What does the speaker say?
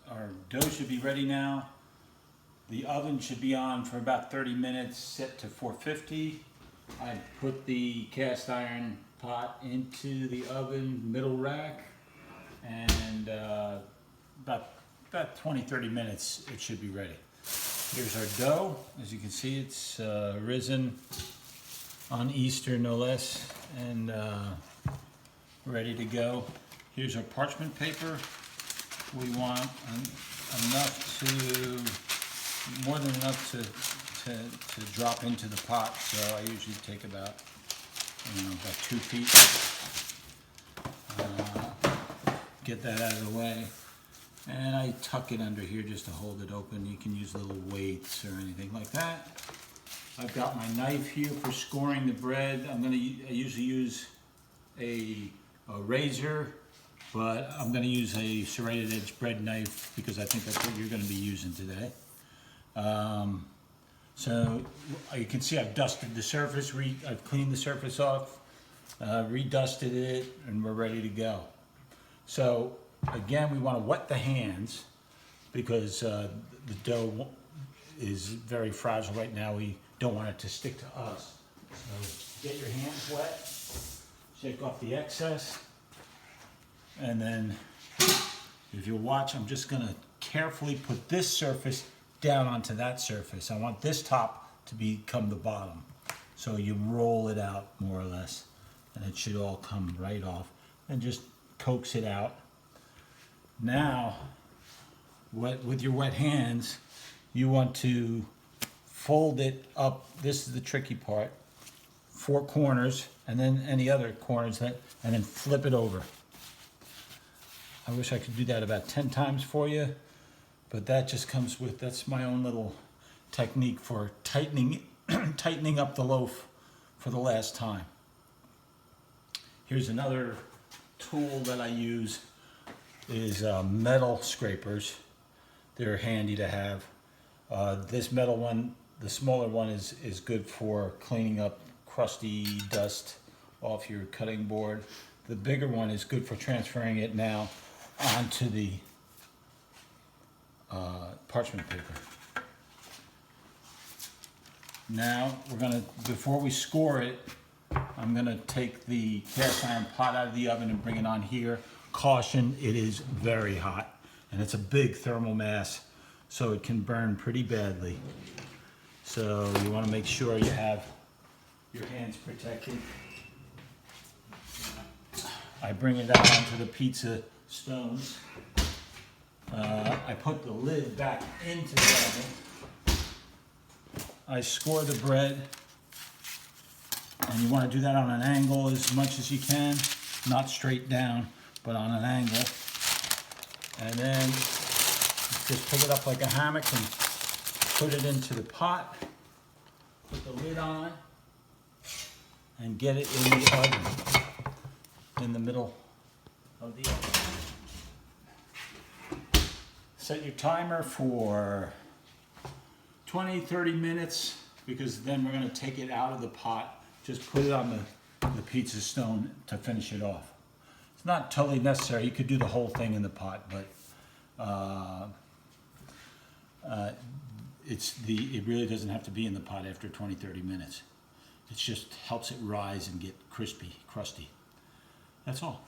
our dough should be ready now. The oven should be on for about 30 minutes, set to 450. I put the cast iron pot into the oven, middle rack, and about 20-30 minutes it should be ready. Here's our dough. As you can see, it's risen on Easter, no less, and ready to go. Here's our parchment paper. We want more than enough to drop into the pot. So I usually take about 2 feet. Get that out of the way. And I tuck it under here just to hold it open. You can use little weights or anything like that. I've got my knife here for scoring the bread. I usually use a razor, but I'm going to use a serrated edge bread knife because I think that's what you're going to be using today. So you can see I've dusted the surface, I've cleaned the surface off, redusted it, and we're ready to go. So again, we want to wet the hands because the dough is very fragile right now. We don't want it to stick to us. So get your hands wet, shake off the excess, and then if you'll watch, I'm just going to carefully put this surface down onto that surface. I want this top to become the bottom. So you roll it out more or less, and it should all come right off, and just coax it out. Now, with your wet hands, you want to fold it up. This is the tricky part. 4 corners, and then any other corners, and then flip it over. I wish I could do that about 10 times for you, but that just comes with, that's my own little technique for tightening up the loaf for the last time. Here's another tool that I use is metal scrapers. They're handy to have. This metal one, the smaller one, is good for cleaning up crusty dust off your cutting board. The bigger one is good for transferring it now onto the parchment paper. Now before we score it, I'm gonna take the cast iron pot out of the oven and bring it on here. Caution, it is very hot, and it's a big thermal mass, so it can burn pretty badly. So you want to make sure you have your hands protected. I bring it out onto the pizza stones. I put the lid back into the oven. I score the bread, and you want to do that on an angle as much as you can, not straight down, but on an angle. And then just pick it up like a hammock and put it into the pot, put the lid on, and get it in the oven, in the middle of the oven. Set your timer for 20-30 minutes, because then we're going to take it out of the pot. Just put it on the pizza stone to finish it off. It's not totally necessary. You could do the whole thing in the pot, but it really doesn't have to be in the pot after 20-30 minutes. It just helps it rise and get crispy, crusty. That's all.